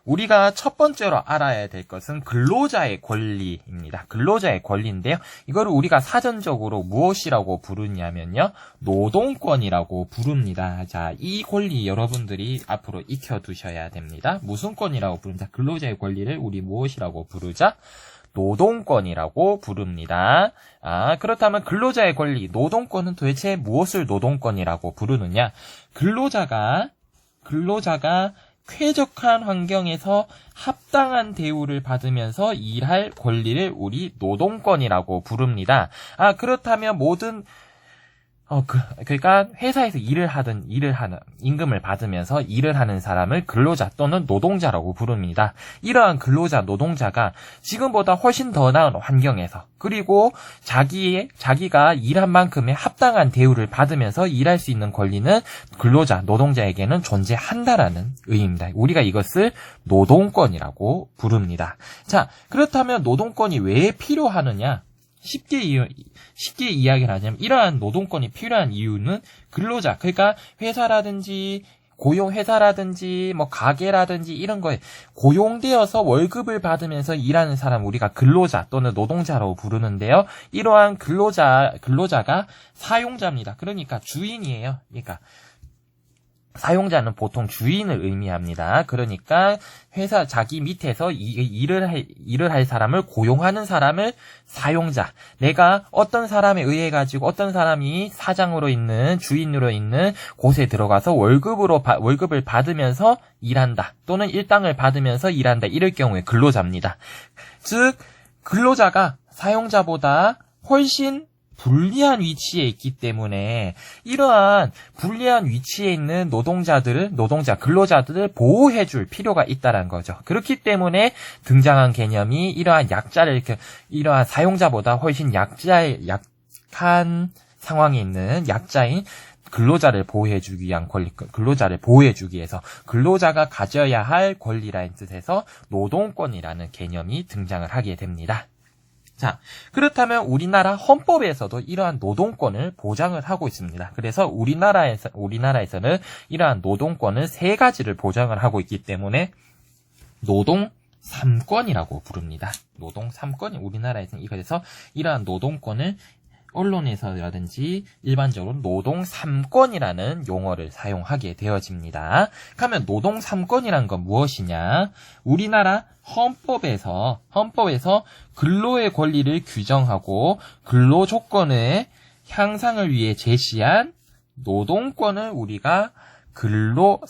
우리가 첫 번째로 알아야 될 것은 근로자의 권리입니다. 근로자의 권리인데요. 이거를 우리가 사전적으로 무엇이라고 부르냐면요. 노동권이라고 부릅니다. 자, 이 권리 여러분들이 앞으로 익혀두셔야 됩니다. 무슨 권이라고 부릅니다. 근로자의 권리를 우리 무엇이라고 부르자? 노동권이라고 부릅니다. 그렇다면 근로자의 권리, 노동권은 도대체 무엇을 노동권이라고 부르느냐? 근로자가 쾌적한 환경에서 합당한 대우를 받으면서 일할 권리를 우리 노동권이라고 부릅니다. 그렇다면 그러니까 회사에서 일을 하는 임금을 받으면서 일을 하는 사람을 근로자 또는 노동자라고 부릅니다. 이러한 근로자, 노동자가 지금보다 훨씬 더 나은 환경에서 그리고 자기가 일한 만큼의 합당한 대우를 받으면서 일할 수 있는 권리는 근로자, 노동자에게는 존재한다라는 의미입니다. 우리가 이것을 노동권이라고 부릅니다. 자, 그렇다면 노동권이 왜 필요하느냐? 쉽게 이야기를 하자면 이러한 노동권이 필요한 이유는 근로자, 그러니까 회사라든지 뭐 가게라든지 이런 거에 고용되어서 월급을 받으면서 일하는 사람 우리가 근로자 또는 노동자라고 부르는데요. 이러한 근로자가 사용자입니다. 그러니까 주인이에요. 그러니까 사용자는 보통 주인을 의미합니다. 그러니까 회사 자기 밑에서 일을 할 사람을 고용하는 사람을 사용자. 내가 어떤 사람에 의해 가지고 어떤 사람이 사장으로 있는 주인으로 있는 곳에 들어가서 월급을 받으면서 일한다. 또는 일당을 받으면서 일한다. 이럴 경우에 근로자입니다. 즉 근로자가 사용자보다 훨씬 불리한 위치에 있기 때문에 이러한 불리한 위치에 있는 근로자들을 보호해줄 필요가 있다는 거죠. 그렇기 때문에 등장한 개념이 이러한 사용자보다 훨씬 약한 상황에 있는 약자인 근로자를 보호해주기 위해서 근로자가 가져야 할 권리라는 뜻에서 노동권이라는 개념이 등장을 하게 됩니다. 자, 그렇다면 우리나라 헌법에서도 이러한 노동권을 보장을 하고 있습니다. 그래서 우리나라에서는 이러한 노동권을 3가지를 보장을 하고 있기 때문에 노동 3권이라고 부릅니다. 노동 3권이 우리나라에서는 그래서 이러한 노동권을 언론에서라든지 일반적으로 노동 3권이라는 용어를 사용하게 되어집니다. 그러면 노동 3권이란 건 무엇이냐? 우리나라 헌법에서 근로의 권리를 규정하고 근로 조건의 향상을 위해 제시한 노동권을 우리가 노동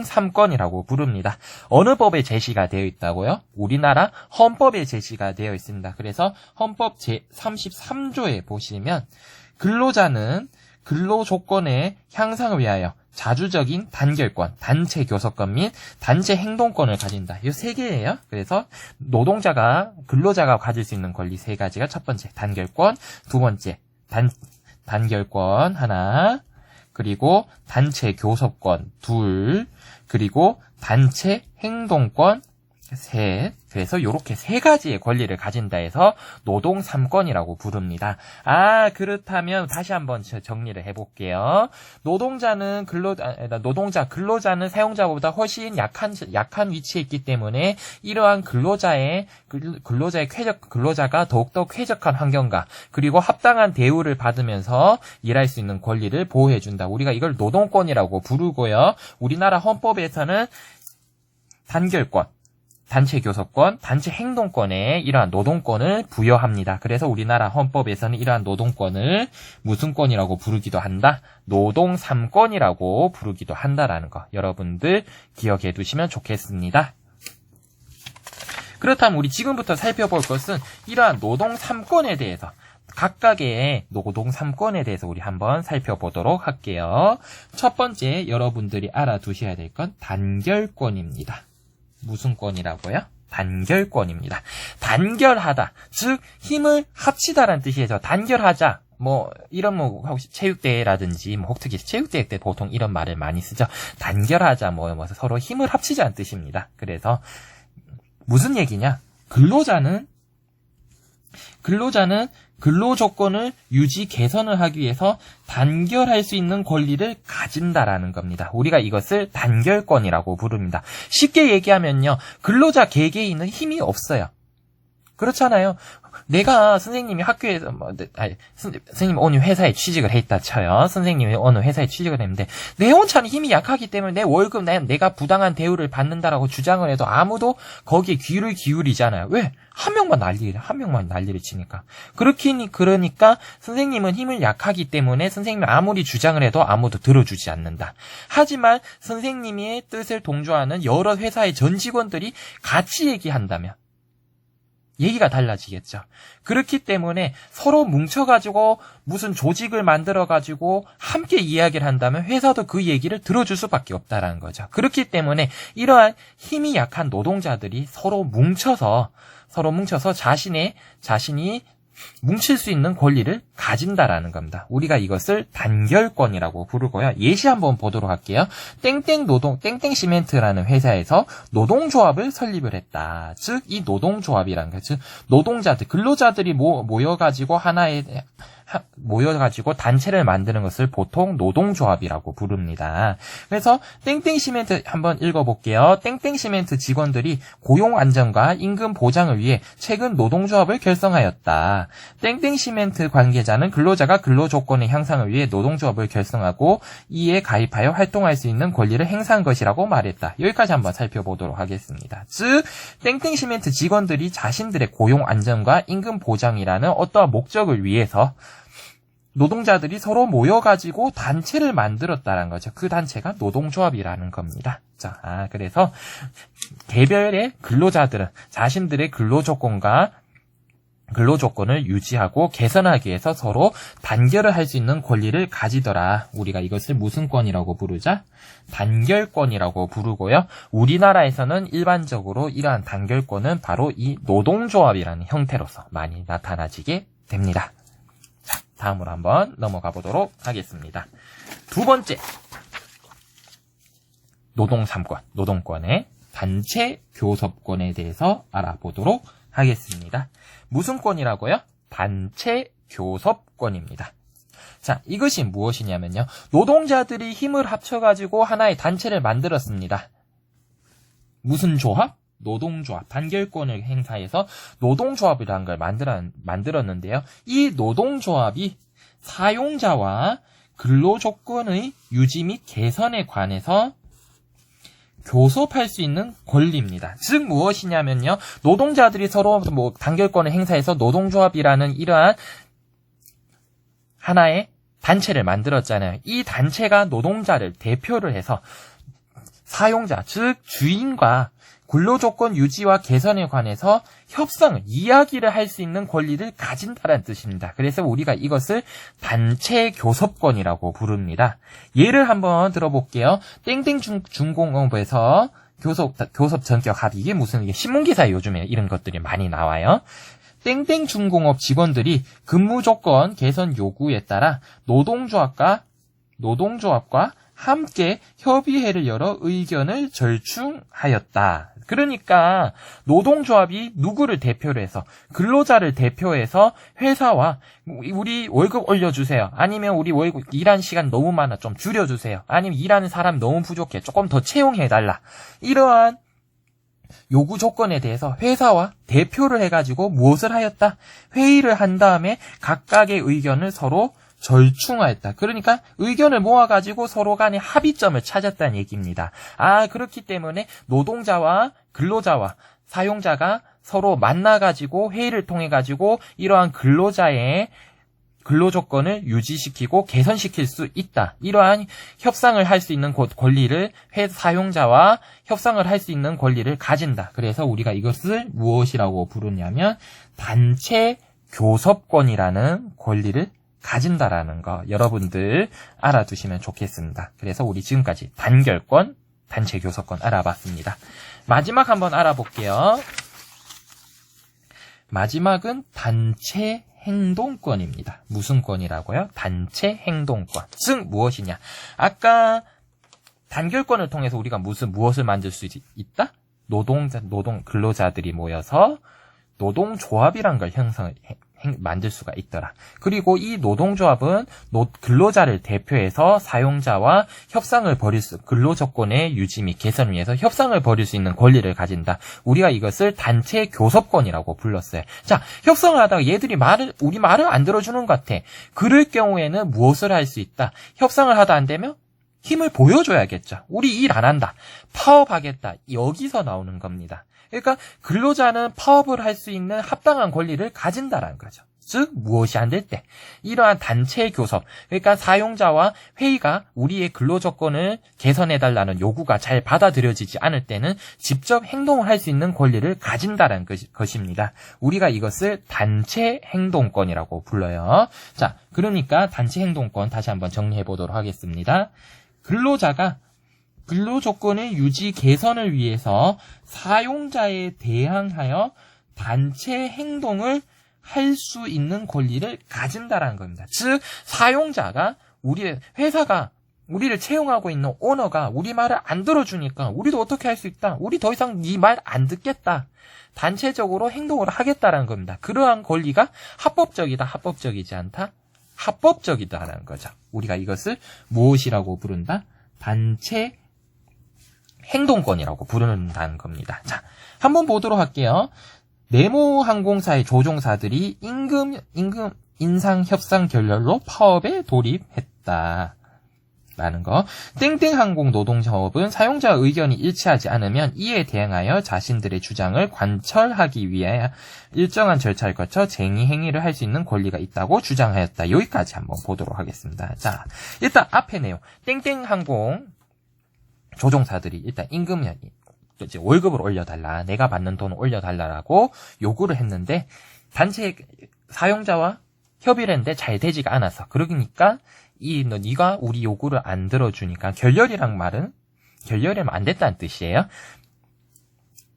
3권이라고 부릅니다. 어느 법에 제시가 되어 있다고요? 우리나라 헌법에 제시가 되어 있습니다. 그래서 헌법 제33조에 보시면 근로자는 근로 조건의 향상을 위하여 자주적인 단결권, 단체 교섭권 및 단체 행동권을 가진다. 이 3개예요. 그래서 근로자가 가질 수 있는 권리 3가지가 첫 번째 단결권, 두 번째 단결권 하나, 그리고 단체 교섭권 2, 그리고 단체 행동권 3. 그래서 이렇게 3가지의 권리를 가진다 해서 노동 3권이라고 부릅니다. 그렇다면 다시 한번 정리를 해볼게요. 근로자는 사용자보다 훨씬 약한 위치에 있기 때문에 이러한 근로자가 더욱더 쾌적한 환경과 그리고 합당한 대우를 받으면서 일할 수 있는 권리를 보호해준다. 우리가 이걸 노동권이라고 부르고요. 우리나라 헌법에서는 단결권, 단체 교섭권, 단체 행동권에 이러한 노동권을 부여합니다. 그래서 우리나라 헌법에서는 이러한 노동권을 무슨 권이라고 부르기도 한다? 노동 3권이라고 부르기도 한다라는 거 여러분들 기억해 두시면 좋겠습니다. 그렇다면 우리 지금부터 살펴볼 것은 이러한 노동 3권에 대해서 각각의 노동 3권에 대해서 우리 한번 살펴보도록 할게요. 첫 번째 여러분들이 알아두셔야 될 건 단결권입니다. 무슨 권이라고요? 단결권입니다. 단결하다, 즉 힘을 합치다라는 뜻이에요. 단결하자. 이런 혹시 체육대회라든지 특히 체육대회 때 보통 이런 말을 많이 쓰죠. 단결하자, 서로 힘을 합치자는 뜻입니다. 그래서 무슨 얘기냐? 근로자는 근로자는 근로 조건을 유지 개선을 하기 위해서 단결할 수 있는 권리를 가진다라는 겁니다. 우리가 이것을 단결권이라고 부릅니다. 쉽게 얘기하면요. 근로자 개개인은 힘이 없어요. 그렇잖아요. 내가 선생님이 학교에서 선생님 어느 회사에 취직을 했다 쳐요. 선생님이 어느 회사에 취직을 했는데 내 혼자는 힘이 약하기 때문에 내 월급 내가 부당한 대우를 받는다라고 주장을 해도 아무도 거기에 귀를 기울이잖아요. 왜? 한 명만 난리를 치니까. 그러니까 선생님은 힘을 약하기 때문에 선생님이 아무리 주장을 해도 아무도 들어주지 않는다. 하지만 선생님의 뜻을 동조하는 여러 회사의 전 직원들이 같이 얘기한다면 얘기가 달라지겠죠. 그렇기 때문에 서로 뭉쳐가지고 무슨 조직을 만들어가지고 함께 이야기를 한다면 회사도 그 얘기를 들어줄 수밖에 없다라는 거죠. 그렇기 때문에 이러한 힘이 약한 노동자들이 서로 뭉쳐서 자신이 뭉칠 수 있는 권리를 가진다라는 겁니다. 우리가 이것을 단결권이라고 부르고요. 예시 한번 보도록 할게요. 땡땡 시멘트라는 회사에서 노동조합을 설립을 했다. 즉, 이 노동조합이라는 거, 즉, 노동자들, 근로자들이 모여가지고 단체를 만드는 것을 보통 노동조합이라고 부릅니다. 그래서 땡땡시멘트 한번 읽어볼게요. 땡땡시멘트 직원들이 고용 안정과 임금 보장을 위해 최근 노동조합을 결성하였다. 땡땡시멘트 관계자는 근로자가 근로조건의 향상을 위해 노동조합을 결성하고 이에 가입하여 활동할 수 있는 권리를 행사한 것이라고 말했다. 여기까지 한번 살펴보도록 하겠습니다. 즉, 땡땡시멘트 직원들이 자신들의 고용 안정과 임금 보장이라는 어떠한 목적을 위해서 노동자들이 서로 모여가지고 단체를 만들었다는 거죠. 그 단체가 노동조합이라는 겁니다. 자, 그래서 개별의 근로자들은 자신들의 근로조건을 유지하고 개선하기 위해서 서로 단결을 할 수 있는 권리를 가지더라. 우리가 이것을 무슨 권이라고 부르자? 단결권이라고 부르고요. 우리나라에서는 일반적으로 이러한 단결권은 바로 이 노동조합이라는 형태로서 많이 나타나지게 됩니다. 자, 다음으로 한번 넘어가 보도록 하겠습니다. 두 번째, 노동 3권, 노동권의 단체 교섭권에 대해서 알아보도록 하겠습니다. 무슨 권이라고요? 단체 교섭권입니다. 자, 이것이 무엇이냐면요. 노동자들이 힘을 합쳐가지고 하나의 단체를 만들었습니다. 무슨 조합? 노동조합, 단결권을 행사해서 노동조합이라는 걸 만들었는데요. 이 노동조합이 사용자와 근로조건의 유지 및 개선에 관해서 교섭할 수 있는 권리입니다. 즉 무엇이냐면요. 노동자들이 서로 단결권을 행사해서 노동조합이라는 이러한 하나의 단체를 만들었잖아요. 이 단체가 노동자를 대표를 해서 사용자, 즉 주인과 근로조건 유지와 개선에 관해서 이야기를 할 수 있는 권리를 가진다는 뜻입니다. 그래서 우리가 이것을 단체 교섭권이라고 부릅니다. 예를 한번 들어볼게요. 땡땡 중공업에서 교섭 전격 합의. 이게 신문기사에 요즘에 이런 것들이 많이 나와요. 땡땡 중공업 직원들이 근무 조건 개선 요구에 따라 노동조합과 함께 협의회를 열어 의견을 절충하였다. 그러니까 노동조합이 누구를 대표로 해서 근로자를 대표해서 회사와 우리 월급 올려주세요. 아니면 우리 월급 일하는 시간 너무 많아 좀 줄여주세요. 아니면 일하는 사람 너무 부족해 조금 더 채용해달라. 이러한 요구 조건에 대해서 회사와 대표를 해가지고 무엇을 하였다? 회의를 한 다음에 각각의 의견을 서로 절충하였다. 그러니까 의견을 모아가지고 서로 간의 합의점을 찾았다는 얘기입니다. 그렇기 때문에 노동자와 근로자와 사용자가 서로 만나가지고 회의를 통해가지고 이러한 근로자의 근로조건을 유지시키고 개선시킬 수 있다. 이러한 협상을 할 수 있는 권리를 사용자와 협상을 할 수 있는 권리를 가진다. 그래서 우리가 이것을 무엇이라고 부르냐면 단체 교섭권이라는 권리를 가진다라는 거 여러분들 알아두시면 좋겠습니다. 그래서 우리 지금까지 단결권, 단체 교섭권 알아봤습니다. 마지막 한번 알아볼게요. 마지막은 단체 행동권입니다. 무슨 권이라고요? 단체 행동권. 즉 무엇이냐? 아까 단결권을 통해서 우리가 무엇을 만들 수 있다? 근로자들이 모여서 노동조합이란 걸 만들 수가 있더라. 그리고 이 노동조합은 근로자를 대표해서 사용자와 협상을 벌일 근로조건의 유지 및 개선을 위해서 협상을 벌일 수 있는 권리를 가진다. 우리가 이것을 단체 교섭권이라고 불렀어요. 자, 협상을 하다가 얘들이 우리 말을 안 들어주는 것 같아. 그럴 경우에는 무엇을 할 수 있다? 협상을 하다 안 되면 힘을 보여줘야겠죠. 우리 일 안 한다. 파업하겠다. 여기서 나오는 겁니다. 그러니까 근로자는 파업을 할 수 있는 합당한 권리를 가진다라는 거죠. 즉 무엇이 안 될 때 이러한 단체 교섭, 그러니까 사용자와 회의가 우리의 근로조건을 개선해달라는 요구가 잘 받아들여지지 않을 때는 직접 행동을 할 수 있는 권리를 가진다라는 것입니다. 우리가 이것을 단체 행동권이라고 불러요. 자, 그러니까 단체 행동권 다시 한번 정리해 보도록 하겠습니다. 근로자가 근로조건의 유지 개선을 위해서 사용자에 대항하여 단체 행동을 할 수 있는 권리를 가진다라는 겁니다. 즉 사용자가 회사가 우리를 채용하고 있는 오너가 우리 말을 안 들어주니까 우리도 어떻게 할 수 있다. 우리 더 이상 네 말 안 듣겠다. 단체적으로 행동을 하겠다라는 겁니다. 그러한 권리가 합법적이다. 합법적이지 않다. 합법적이다라는 거죠. 우리가 이것을 무엇이라고 부른다? 단체 행동권이라고 부른다는 겁니다. 자, 한번 보도록 할게요. 네모 항공사의 조종사들이 임금 인상 협상 결렬로 파업에 돌입했다. 라는 거. 땡땡항공 노동조합은 사용자 의견이 일치하지 않으면 이에 대응하여 자신들의 주장을 관철하기 위해 일정한 절차를 거쳐 쟁의 행위를 할 수 있는 권리가 있다고 주장하였다. 여기까지 한번 보도록 하겠습니다. 자, 일단 앞에 내용. 땡땡항공 조종사들이 일단 임금이 이제 월급을 올려달라, 내가 받는 돈을 올려달라라고 요구를 했는데 단체 사용자와 협의를 했는데 잘 되지가 않아서 그러니까 네가 우리 요구를 안 들어주니까 결렬이란 말은 결렬이면 안 됐다는 뜻이에요.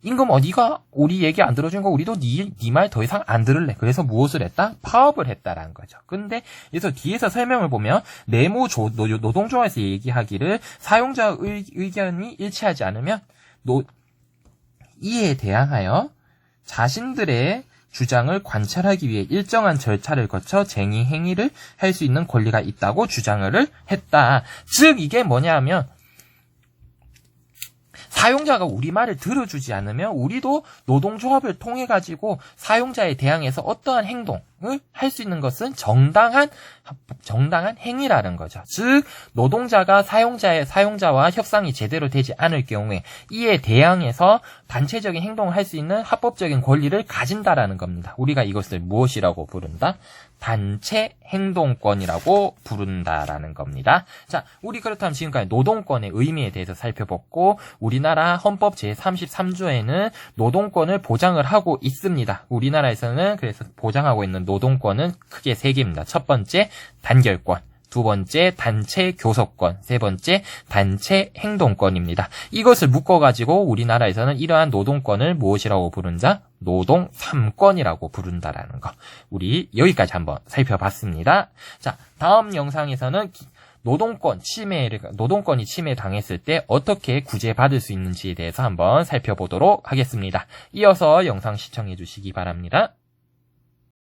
임금 네가 우리 얘기 안 들어준 거 우리도 네 말 더 이상 안 들을래. 그래서 무엇을 했다? 파업을 했다라는 거죠. 근데 그래서 뒤에서 설명을 보면 네모 노동조합에서 얘기하기를 사용자 의견이 일치하지 않으면 이에 대항하여 자신들의 주장을 관찰하기 위해 일정한 절차를 거쳐 쟁의 행위를 할 수 있는 권리가 있다고 주장을 했다. 즉 이게 뭐냐면 사용자가 우리 말을 들어주지 않으면 우리도 노동조합을 통해 가지고 사용자에 대항해서 어떠한 행동을 할 수 있는 것은 정당한 행위라는 거죠. 즉 노동자가 사용자와 협상이 제대로 되지 않을 경우에 이에 대항해서 단체적인 행동을 할 수 있는 합법적인 권리를 가진다라는 겁니다. 우리가 이것을 무엇이라고 부른다? 단체 행동권이라고 부른다라는 겁니다. 자, 우리 그렇다면 지금까지 노동권의 의미에 대해서 살펴봤고 우리나라 헌법 제33조에는 노동권을 보장을 하고 있습니다. 우리나라에서는 그래서 보장하고 있는 노동권은 크게 3개입니다. 첫 번째 단결권, 두 번째 단체 교섭권, 세 번째 단체 행동권입니다. 이것을 묶어가지고 우리나라에서는 이러한 노동권을 무엇이라고 부른다? 노동 3권이라고 부른다라는 거. 우리 여기까지 한번 살펴봤습니다. 자, 다음 영상에서는 노동권이 침해당했을 때 어떻게 구제받을 수 있는지에 대해서 한번 살펴보도록 하겠습니다. 이어서 영상 시청해 주시기 바랍니다.